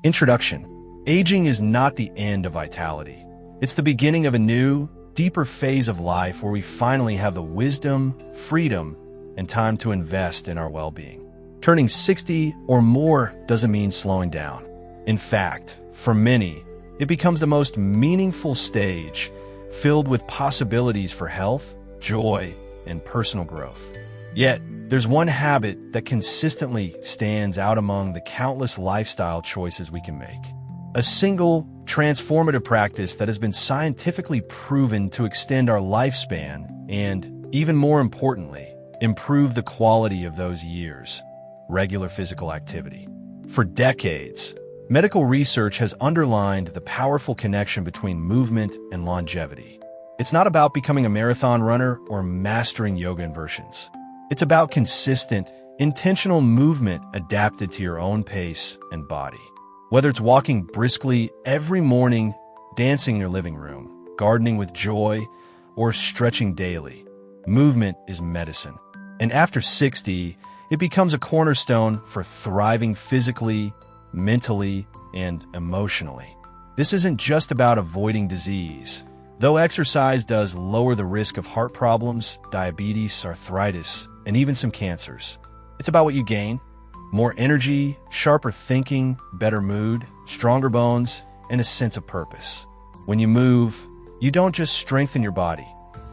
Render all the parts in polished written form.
Introduction. Aging is not the end of vitality. It's the beginning of a new, deeper phase of life where we finally have the wisdom, freedom, and time to invest in our well-being. Turning 60 or more doesn't mean slowing down. In fact, for many, it becomes the most meaningful stage, filled with possibilities for health, joy, and personal growth. Yet, there's one habit that consistently stands out among the countless lifestyle choices we can make. A single, transformative practice that has been scientifically proven to extend our lifespan and, even more importantly, improve the quality of those years: regular physical activity. For decades, medical research has underlined the powerful connection between movement and longevity. It's not about becoming a marathon runner or mastering yoga inversions. It's about consistent, intentional movement adapted to your own pace and body. Whether it's walking briskly every morning, dancing in your living room, gardening with joy, or stretching daily, movement is medicine. And after 60, it becomes a cornerstone for thriving physically, mentally, and emotionally. This isn't just about avoiding disease. Though exercise does lower the risk of heart problems, diabetes, arthritis, and even some cancers, it's about what you gain: more energy, sharper thinking, better mood, stronger bones, and a sense of purpose. When you move, you don't just strengthen your body,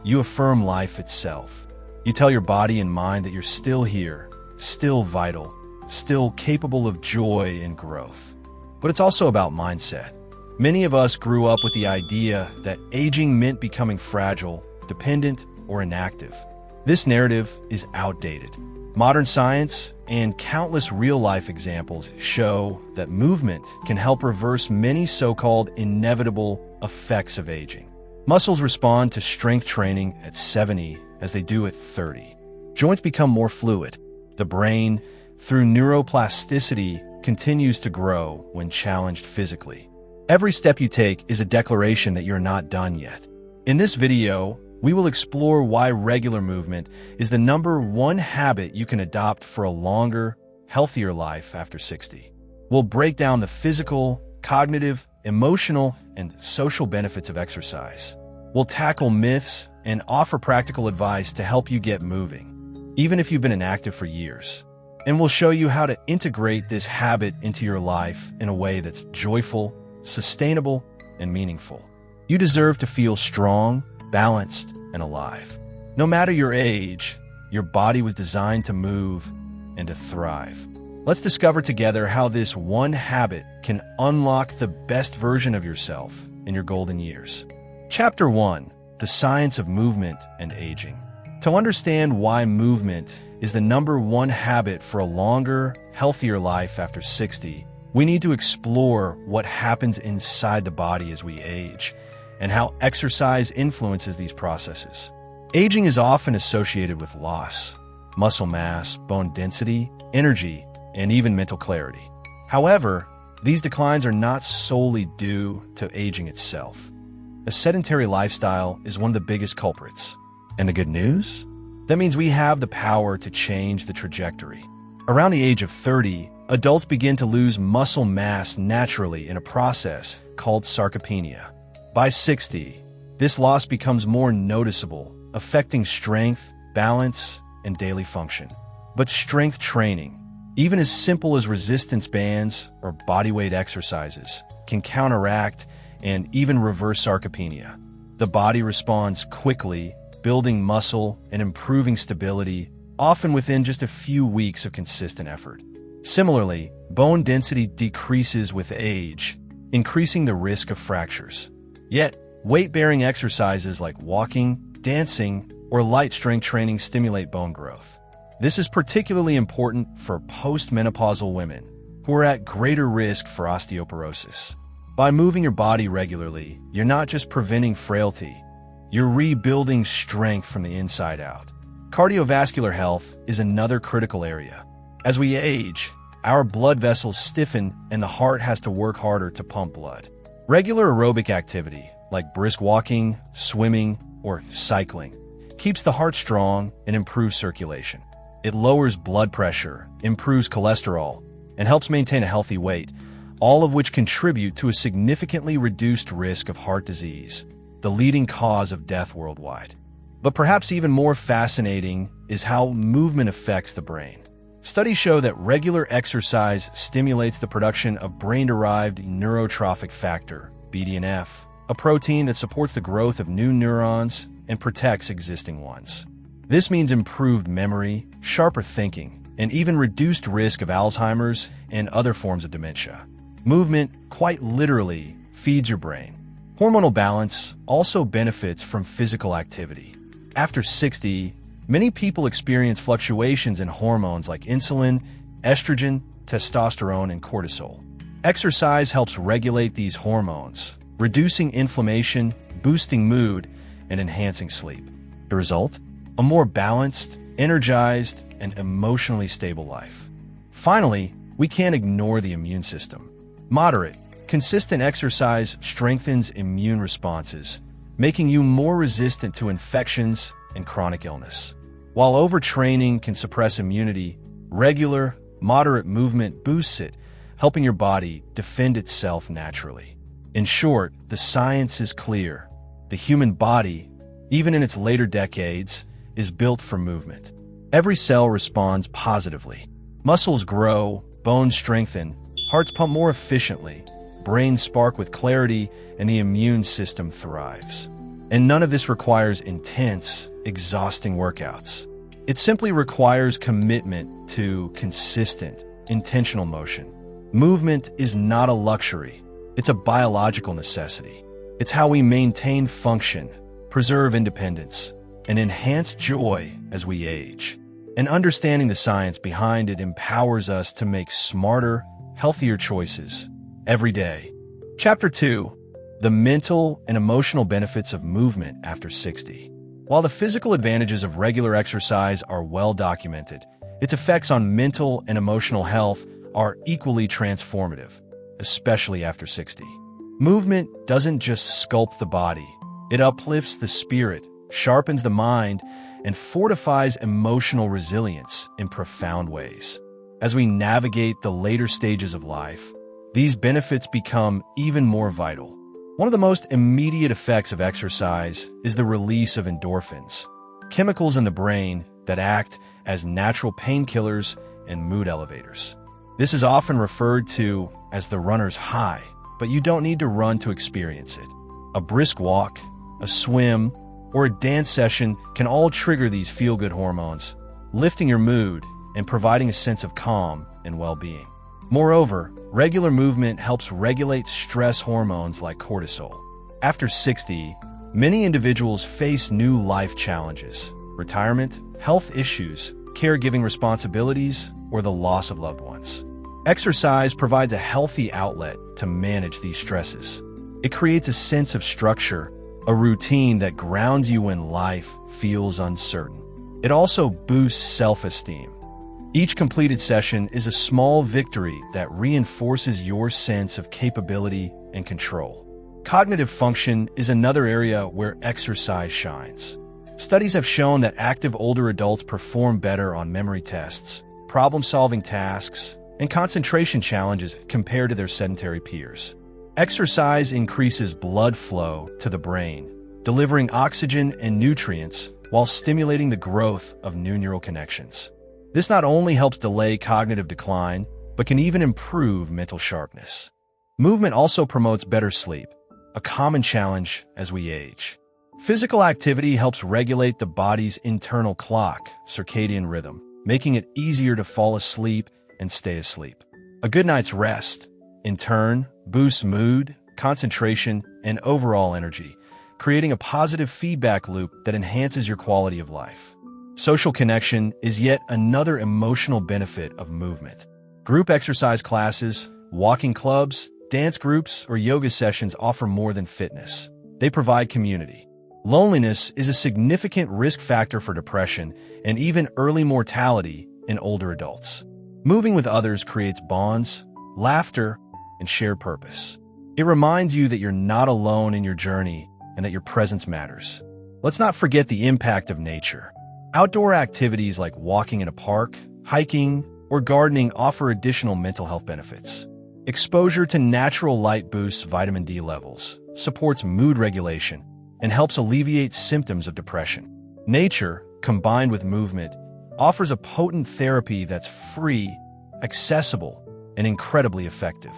you affirm life itself. You tell your body and mind that you're still here, still vital, still capable of joy and growth. But it's also about mindset. Many of us grew up with the idea that aging meant becoming fragile, dependent, or inactive. This narrative is outdated. Modern science and countless real-life examples show that movement can help reverse many so-called inevitable effects of aging. Muscles respond to strength training at 70 as they do at 30. Joints become more fluid. The brain, through neuroplasticity, continues to grow when challenged physically. Every step you take is a declaration that you're not done yet. In this video, we will explore why regular movement is the #1 habit you can adopt for a longer, healthier life after 60. We'll break down the physical, cognitive, emotional, and social benefits of exercise. We'll tackle myths and offer practical advice to help you get moving, even if you've been inactive for years. And we'll show you how to integrate this habit into your life in a way that's joyful, sustainable, and meaningful. You deserve to feel strong, balanced, and alive. No matter your age, your body was designed to move and to thrive. Let's discover together how this one habit can unlock the best version of yourself in your golden years. Chapter 1: The Science of Movement and Aging. To understand why movement is the #1 habit for a longer, healthier life after 60, we need to explore what happens inside the body as we age, and how exercise influences these processes. Aging is often associated with loss: muscle mass, bone density, energy, and even mental clarity. However, these declines are not solely due to aging itself. A sedentary lifestyle is one of the biggest culprits. And the good news? That means we have the power to change the trajectory. Around the age of 30, adults begin to lose muscle mass naturally in a process called sarcopenia. By 60, this loss becomes more noticeable, affecting strength, balance, and daily function. But strength training, even as simple as resistance bands or bodyweight exercises, can counteract and even reverse sarcopenia. The body responds quickly, building muscle and improving stability, often within just a few weeks of consistent effort. Similarly, bone density decreases with age, increasing the risk of fractures. Yet, weight-bearing exercises like walking, dancing, or light strength training stimulate bone growth. This is particularly important for postmenopausal women, who are at greater risk for osteoporosis. By moving your body regularly, you're not just preventing frailty, you're rebuilding strength from the inside out. Cardiovascular health is another critical area. As we age, our blood vessels stiffen and the heart has to work harder to pump blood. Regular aerobic activity, like brisk walking, swimming, or cycling, keeps the heart strong and improves circulation. It lowers blood pressure, improves cholesterol, and helps maintain a healthy weight, all of which contribute to a significantly reduced risk of heart disease, the leading cause of death worldwide. But perhaps even more fascinating is how movement affects the brain. Studies show that regular exercise stimulates the production of brain-derived neurotrophic factor, BDNF, a protein that supports the growth of new neurons and protects existing ones. This means improved memory, sharper thinking, and even reduced risk of Alzheimer's and other forms of dementia. Movement, quite literally, feeds your brain. Hormonal balance also benefits from physical activity. After 60, many people experience fluctuations in hormones like insulin, estrogen, testosterone, and cortisol. Exercise helps regulate these hormones, reducing inflammation, boosting mood, and enhancing sleep. The result? A more balanced, energized, and emotionally stable life. Finally, we can't ignore the immune system. Moderate, consistent exercise strengthens immune responses, making you more resistant to infections and chronic illness. While overtraining can suppress immunity, regular, moderate movement boosts it, helping your body defend itself naturally. In short, the science is clear. The human body, even in its later decades, is built for movement. Every cell responds positively. Muscles grow, bones strengthen, hearts pump more efficiently, brains spark with clarity, and the immune system thrives. And none of this requires intense, exhausting workouts. It simply requires commitment to consistent, intentional motion. Movement is not a luxury. It's a biological necessity. It's how we maintain function, preserve independence, and enhance joy as we age. And understanding the science behind it empowers us to make smarter, healthier choices every day. Chapter 2: The Mental and Emotional Benefits of Movement After 60. While the physical advantages of regular exercise are well documented, its effects on mental and emotional health are equally transformative, especially after 60. Movement doesn't just sculpt the body, it uplifts the spirit, sharpens the mind, and fortifies emotional resilience in profound ways. As we navigate the later stages of life, these benefits become even more vital. One of the most immediate effects of exercise is the release of endorphins, chemicals in the brain that act as natural painkillers and mood elevators. This is often referred to as the runner's high, but you don't need to run to experience it. A brisk walk, a swim, or a dance session can all trigger these feel-good hormones, lifting your mood and providing a sense of calm and well-being. Moreover, regular movement helps regulate stress hormones like cortisol. After 60, many individuals face new life challenges: retirement, health issues, caregiving responsibilities, or the loss of loved ones. Exercise provides a healthy outlet to manage these stresses. It creates a sense of structure, a routine that grounds you when life feels uncertain. It also boosts self-esteem. Each completed session is a small victory that reinforces your sense of capability and control. Cognitive function is another area where exercise shines. Studies have shown that active older adults perform better on memory tests, problem-solving tasks, and concentration challenges compared to their sedentary peers. Exercise increases blood flow to the brain, delivering oxygen and nutrients while stimulating the growth of new neural connections. This not only helps delay cognitive decline, but can even improve mental sharpness. Movement also promotes better sleep, a common challenge as we age. Physical activity helps regulate the body's internal clock, circadian rhythm, making it easier to fall asleep and stay asleep. A good night's rest, in turn, boosts mood, concentration, and overall energy, creating a positive feedback loop that enhances your quality of life. Social connection is yet another emotional benefit of movement. Group exercise classes, walking clubs, dance groups, or yoga sessions offer more than fitness. They provide community. Loneliness is a significant risk factor for depression and even early mortality in older adults. Moving with others creates bonds, laughter, and shared purpose. It reminds you that you're not alone in your journey and that your presence matters. Let's not forget the impact of nature. Outdoor activities like walking in a park, hiking, or gardening offer additional mental health benefits. Exposure to natural light boosts vitamin D levels, supports mood regulation, and helps alleviate symptoms of depression. Nature, combined with movement, offers a potent therapy that's free, accessible, and incredibly effective.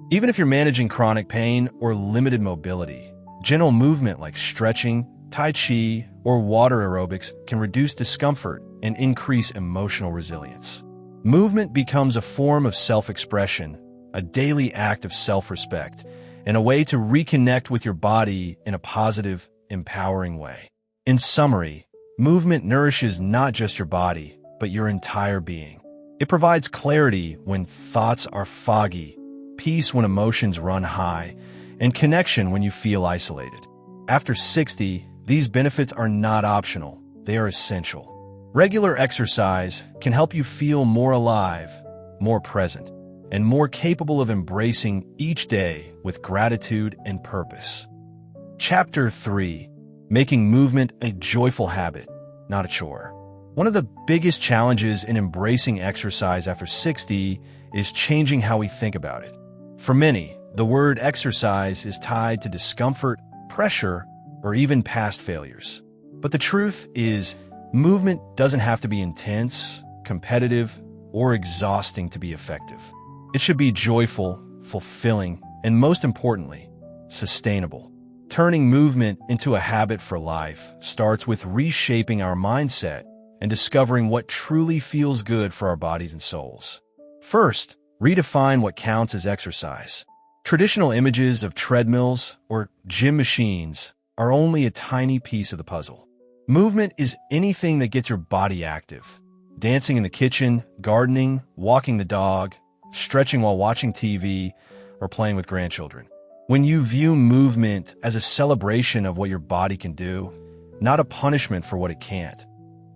Even if you're managing chronic pain or limited mobility, gentle movement like stretching, tai chi, or water aerobics can reduce discomfort and increase emotional resilience. Movement becomes a form of self-expression, a daily act of self-respect, and a way to reconnect with your body in a positive, empowering way. In summary, movement nourishes not just your body, but your entire being. It provides clarity when thoughts are foggy, peace when emotions run high, and connection when you feel isolated. After 60, these benefits are not optional, they are essential. Regular exercise can help you feel more alive, more present, and more capable of embracing each day with gratitude and purpose. Chapter 3. Making movement a joyful habit, not a chore. One of the biggest challenges in embracing exercise after 60 is changing how we think about it. For many, the word exercise is tied to discomfort, pressure, or even past failures. But the truth is, movement doesn't have to be intense, competitive, or exhausting to be effective. It should be joyful, fulfilling, and most importantly, sustainable. Turning movement into a habit for life starts with reshaping our mindset and discovering what truly feels good for our bodies and souls. First, redefine what counts as exercise. Traditional images of treadmills or gym machines are only a tiny piece of the puzzle. Movement is anything that gets your body active. Dancing in the kitchen, gardening, walking the dog, stretching while watching TV, or playing with grandchildren. When you view movement as a celebration of what your body can do, not a punishment for what it can't,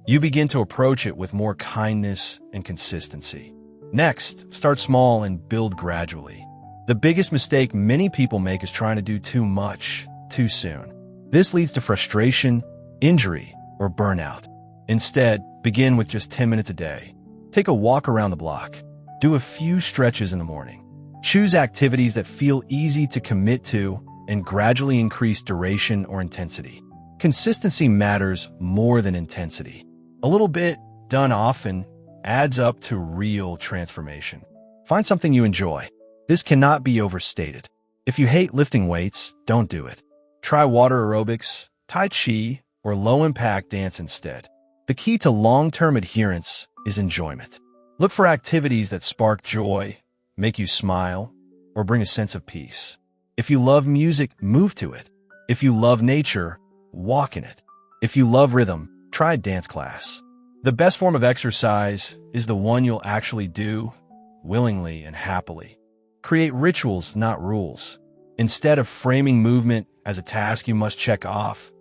you begin to approach it with more kindness and consistency. Next, start small and build gradually. The biggest mistake many people make is trying to do too much, too soon. This leads to frustration, injury, or burnout. Instead, begin with just 10 minutes a day. Take a walk around the block. Do a few stretches in the morning. Choose activities that feel easy to commit to and gradually increase duration or intensity. Consistency matters more than intensity. A little bit, done often, adds up to real transformation. Find something you enjoy. This cannot be overstated. If you hate lifting weights, don't do it. Try water aerobics, tai chi, or low-impact dance instead. The key to long-term adherence is enjoyment. Look for activities that spark joy, make you smile, or bring a sense of peace. If you love music, move to it. If you love nature, walk in it. If you love rhythm, try a dance class. The best form of exercise is the one you'll actually do, willingly and happily. Create rituals, not rules. Instead of framing movement as a task you must check off,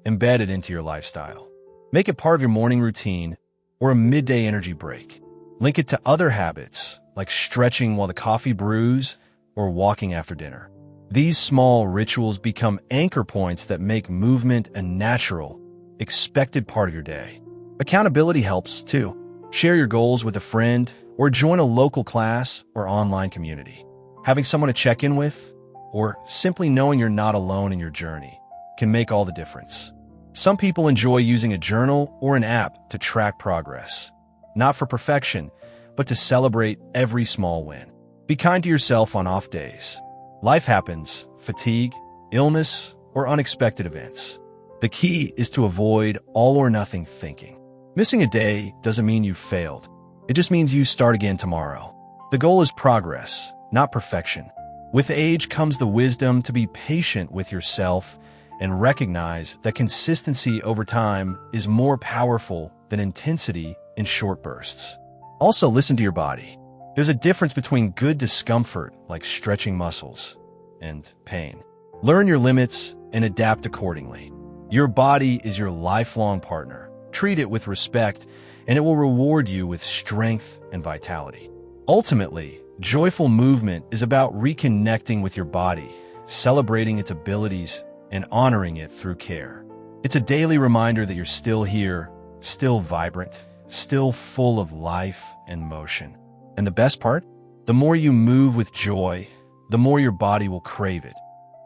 embed it into your lifestyle. Make it part of your morning routine or a midday energy break. Link it to other habits, like stretching while the coffee brews or walking after dinner. These small rituals become anchor points that make movement a natural, expected part of your day. Accountability helps, too. Share your goals with a friend or join a local class or online community. Having someone to check in with, or simply knowing you're not alone in your journey, can make all the difference. Some people enjoy using a journal or an app to track progress, not for perfection, but to celebrate every small win. Be kind to yourself on off days. Life happens, fatigue, illness, or unexpected events. The key is to avoid all-or-nothing thinking. Missing a day doesn't mean you failed. It just means you start again tomorrow. The goal is progress, not perfection. With age comes the wisdom to be patient with yourself and recognize that consistency over time is more powerful than intensity in short bursts. Also, listen to your body. There's a difference between good discomfort, like stretching muscles, and pain. Learn your limits and adapt accordingly. Your body is your lifelong partner. Treat it with respect, and it will reward you with strength and vitality. Ultimately, joyful movement is about reconnecting with your body, celebrating its abilities, and honoring it through care. It's a daily reminder that you're still here, still vibrant, still full of life and motion. And the best part? The more you move with joy, the more your body will crave it.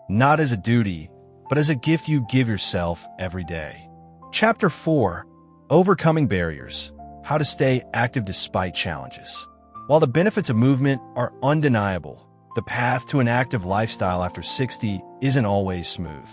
Not as a duty, but as a gift you give yourself every day. Chapter 4: Overcoming Barriers: How to Stay Active Despite Challenges. While the benefits of movement are undeniable, the path to an active lifestyle after 60 isn't always smooth.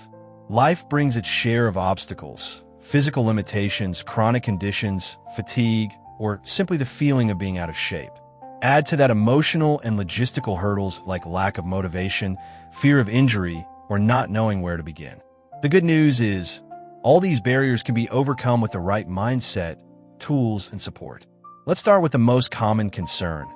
Life brings its share of obstacles: physical limitations, chronic conditions, fatigue, or simply the feeling of being out of shape. Add to that emotional and logistical hurdles like lack of motivation, fear of injury, or not knowing where to begin. The good news is, all these barriers can be overcome with the right mindset, tools, and support. Let's start with the most common concern: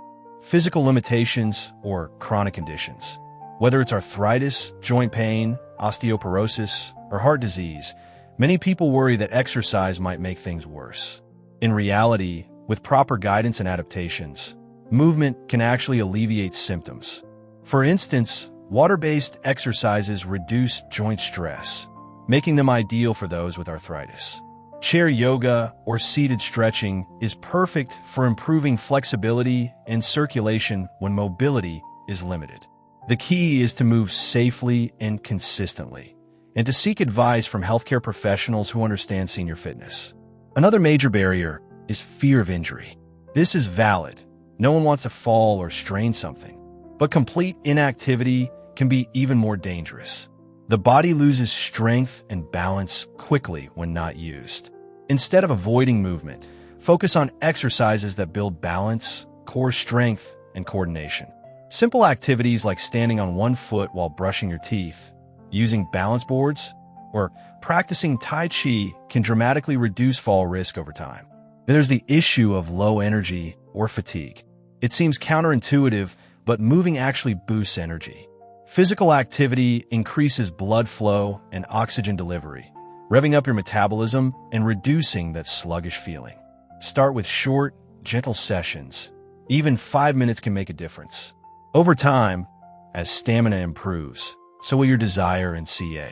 physical limitations or chronic conditions. Whether it's arthritis, joint pain, osteoporosis, or heart disease, many people worry that exercise might make things worse. In reality, with proper guidance and adaptations, movement can actually alleviate symptoms. For instance, water-based exercises reduce joint stress, making them ideal for those with arthritis. Chair yoga or seated stretching is perfect for improving flexibility and circulation when mobility is limited. The key is to move safely and consistently, and to seek advice from healthcare professionals who understand senior fitness. Another major barrier is fear of injury. This is valid. No one wants to fall or strain something. But complete inactivity can be even more dangerous. The body loses strength and balance quickly when not used. Instead of avoiding movement, focus on exercises that build balance, core strength, and coordination. Simple activities like standing on one foot while brushing your teeth, using balance boards, or practicing Tai Chi can dramatically reduce fall risk over time. Then there's the issue of low energy or fatigue. It seems counterintuitive, but moving actually boosts energy. Physical activity increases blood flow and oxygen delivery, revving up your metabolism and reducing that sluggish feeling. Start with short, gentle sessions. Even 5 minutes can make a difference. Over time, as stamina improves, so will your desire and CA.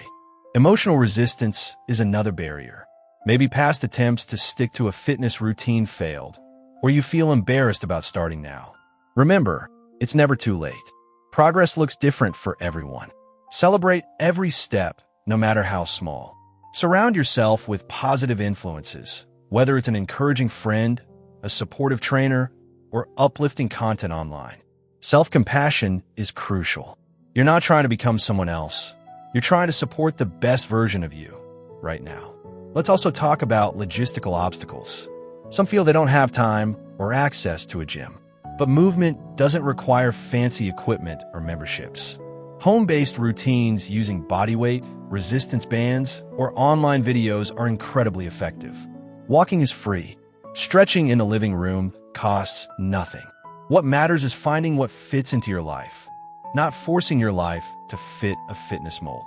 Emotional resistance is another barrier. Maybe past attempts to stick to a fitness routine failed, or you feel embarrassed about starting now. Remember, it's never too late. Progress looks different for everyone. Celebrate every step, no matter how small. Surround yourself with positive influences, whether it's an encouraging friend, a supportive trainer, or uplifting content online. Self-compassion is crucial. You're not trying to become someone else. You're trying to support the best version of you right now. Let's also talk about logistical obstacles. Some feel they don't have time or access to a gym. But movement doesn't require fancy equipment or memberships. Home-based routines using bodyweight, resistance bands, or online videos are incredibly effective. Walking is free. Stretching in the living room costs nothing. What matters is finding what fits into your life, not forcing your life to fit a fitness mold.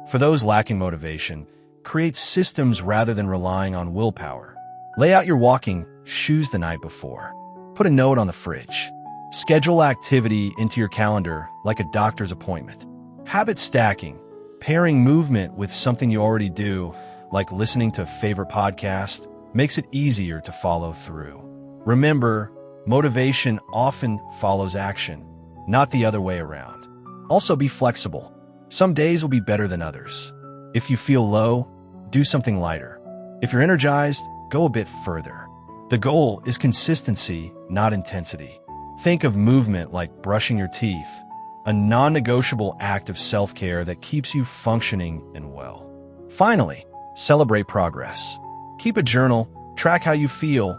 For those lacking motivation, create systems rather than relying on willpower. Lay out your walking shoes the night before. Put a note on the fridge. Schedule activity into your calendar like a doctor's appointment. Habit stacking, pairing movement with something you already do, like listening to a favorite podcast, makes it easier to follow through. Remember, motivation often follows action, not the other way around. Also, be flexible. Some days will be better than others. If you feel low, do something lighter. If you're energized, go a bit further. The goal is consistency, not intensity. Think of movement like brushing your teeth, a non-negotiable act of self-care that keeps you functioning and well. Finally, celebrate progress. Keep a journal, track how you feel,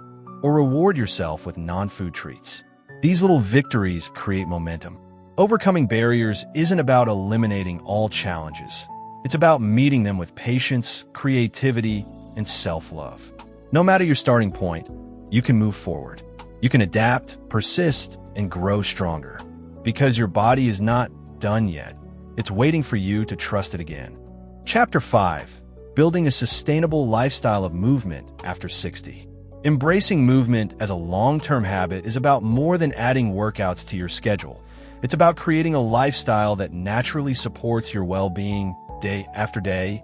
or reward yourself with non-food treats. These little victories create momentum. Overcoming barriers isn't about eliminating all challenges. It's about meeting them with patience, creativity, and self-love. No matter your starting point, you can move forward. You can adapt, persist, and grow stronger. Because your body is not done yet. It's waiting for you to trust it again. Chapter 5: Building a Sustainable Lifestyle of Movement After 60. Embracing movement as a long-term habit is about more than adding workouts to your schedule. It's about creating a lifestyle that naturally supports your well-being day after day,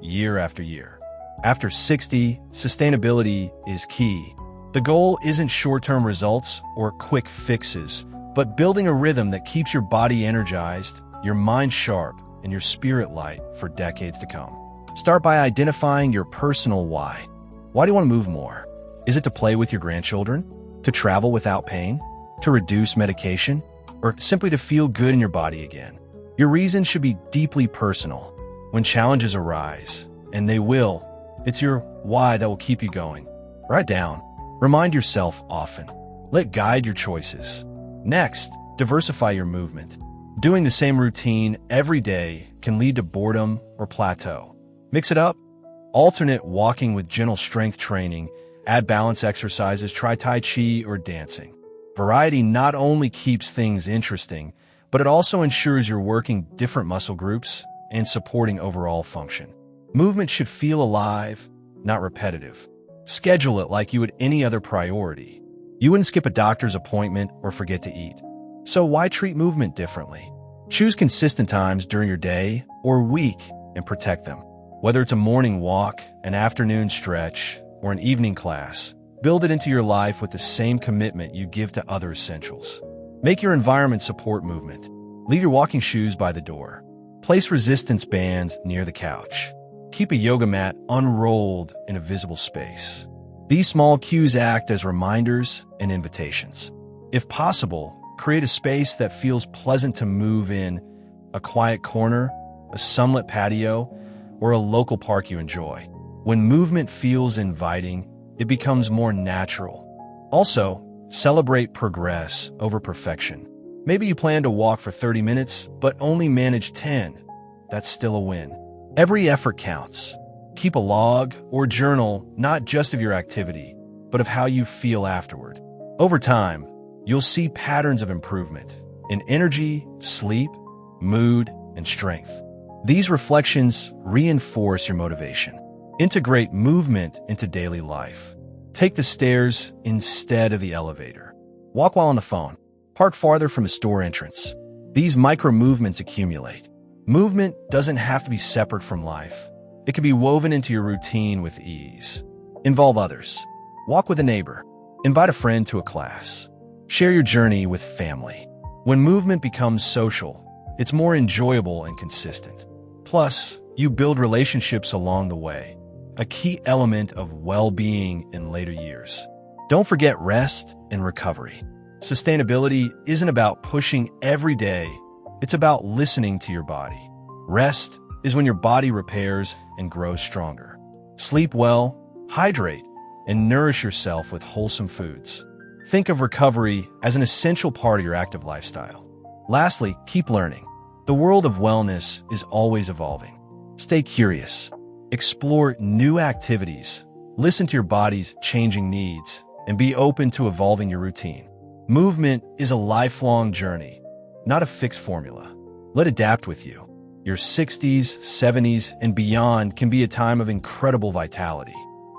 year after year. After 60, sustainability is key. The goal isn't short-term results or quick fixes, but building a rhythm that keeps your body energized, your mind sharp, and your spirit light for decades to come. Start by identifying your personal why. Why do you want to move more? Is it to play with your grandchildren? To travel without pain? To reduce medication? Or simply to feel good in your body again? Your reason should be deeply personal. When challenges arise, and they will, it's your why that will keep you going. Write down. Remind yourself often. Let guide your choices. Next, diversify your movement. Doing the same routine every day can lead to boredom or plateau. Mix it up. Alternate walking with gentle strength training. Add balance exercises. Try Tai Chi or dancing. Variety not only keeps things interesting, but it also ensures you're working different muscle groups and supporting overall function. Movement should feel alive, not repetitive. Schedule it like you would any other priority. You wouldn't skip a doctor's appointment or forget to eat. So why treat movement differently? Choose consistent times during your day or week and protect them. Whether it's a morning walk, an afternoon stretch, or an evening class, build it into your life with the same commitment you give to other essentials. Make your environment support movement. Leave your walking shoes by the door. Place resistance bands near the couch. Keep a yoga mat unrolled in a visible space. These small cues act as reminders and invitations. If possible, create a space that feels pleasant to move in, a quiet corner, a sunlit patio, or a local park you enjoy. When movement feels inviting, it becomes more natural. Also, celebrate progress over perfection. Maybe you plan to walk for 30 minutes, but only manage 10. That's still a win. Every effort counts. Keep a log or journal not just of your activity, but of how you feel afterward. Over time, you'll see patterns of improvement in energy, sleep, mood, and strength. These reflections reinforce your motivation. Integrate movement into daily life. Take the stairs instead of the elevator. Walk while on the phone. Park farther from the store entrance. These micro-movements accumulate. Movement doesn't have to be separate from life. It can be woven into your routine with ease. Involve others. Walk with a neighbor. Invite a friend to a class. Share your journey with family. When movement becomes social, it's more enjoyable and consistent. Plus, you build relationships along the way, a key element of well-being in later years. Don't forget rest and recovery. Sustainability isn't about pushing every day. It's about listening to your body. Rest is when your body repairs and grows stronger. Sleep well, hydrate, and nourish yourself with wholesome foods. Think of recovery as an essential part of your active lifestyle. Lastly, keep learning. The world of wellness is always evolving. Stay curious. Explore new activities. Listen to your body's changing needs, and be open to evolving your routine. Movement is a lifelong journey, not a fixed formula. Let it adapt with you. Your 60s, 70s, and beyond can be a time of incredible vitality.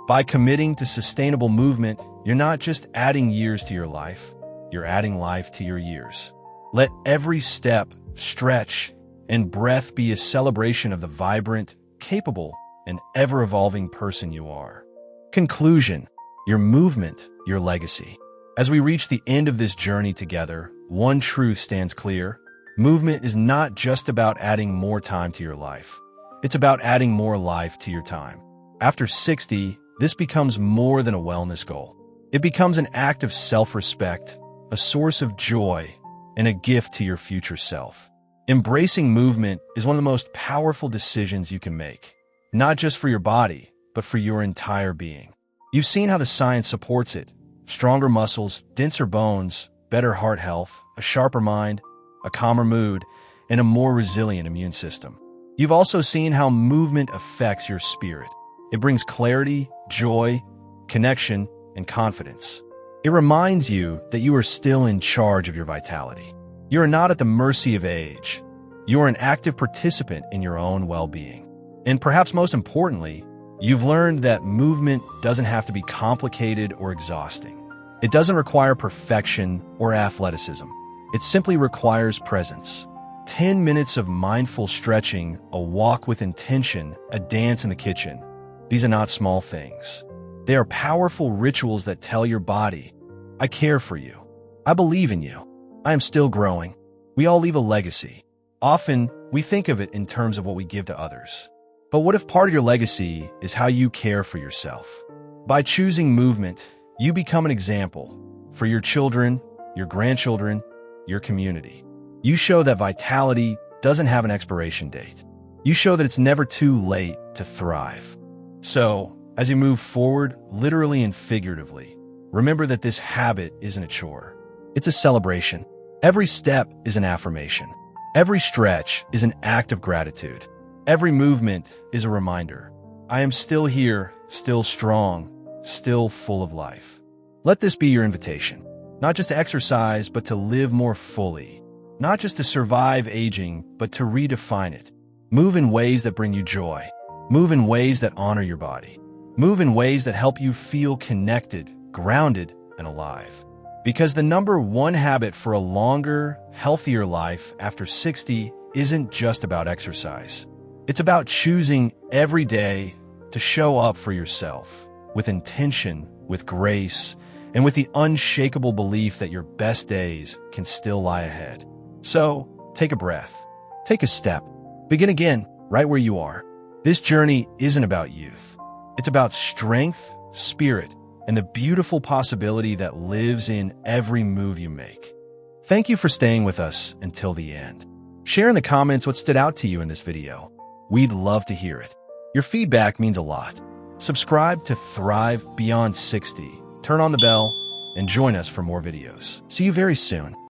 By committing to sustainable movement, you're not just adding years to your life, you're adding life to your years. Let every step, stretch, and breath be a celebration of the vibrant, capable, and ever-evolving person you are. Conclusion: your movement, your legacy. As we reach the end of this journey together, one truth stands clear. Movement is not just about adding more time to your life. It's about adding more life to your time. After 60, this becomes more than a wellness goal. It becomes an act of self-respect, a source of joy, and a gift to your future self. Embracing movement is one of the most powerful decisions you can make, not just for your body, but for your entire being. You've seen how the science supports it. Stronger muscles, denser bones, better heart health, a sharper mind, a calmer mood, and a more resilient immune system. You've also seen how movement affects your spirit. It brings clarity, joy, connection, and confidence. It reminds you that you are still in charge of your vitality. You are not at the mercy of age. You are an active participant in your own well-being. And perhaps most importantly, you've learned that movement doesn't have to be complicated or exhausting. It doesn't require perfection or athleticism. It simply requires presence. 10 minutes of mindful stretching, a walk with intention, a dance in the kitchen. These are not small things. They are powerful rituals that tell your body, I care for you. I believe in you. I am still growing. We all leave a legacy. Often, we think of it in terms of what we give to others. But what if part of your legacy is how you care for yourself? By choosing movement, you become an example for your children, your grandchildren, your community. You show that vitality doesn't have an expiration date. You show that it's never too late to thrive. So, as you move forward, literally and figuratively, remember that this habit isn't a chore. It's a celebration. Every step is an affirmation. Every stretch is an act of gratitude. Every movement is a reminder. I am still here, still strong, still full of life. Let this be your invitation. Not just to exercise, but to live more fully. Not just to survive aging, but to redefine it. Move in ways that bring you joy. Move in ways that honor your body. Move in ways that help you feel connected, grounded, and alive. Because the number one habit for a longer, healthier life after 60 isn't just about exercise. It's about choosing every day to show up for yourself with intention, with grace, and with the unshakable belief that your best days can still lie ahead. So, take a breath. Take a step. Begin again, right where you are. This journey isn't about youth. It's about strength, spirit, and the beautiful possibility that lives in every move you make. Thank you for staying with us until the end. Share in the comments what stood out to you in this video. We'd love to hear it. Your feedback means a lot. Subscribe to Thrive Beyond 60, turn on the bell, and join us for more videos. See you very soon.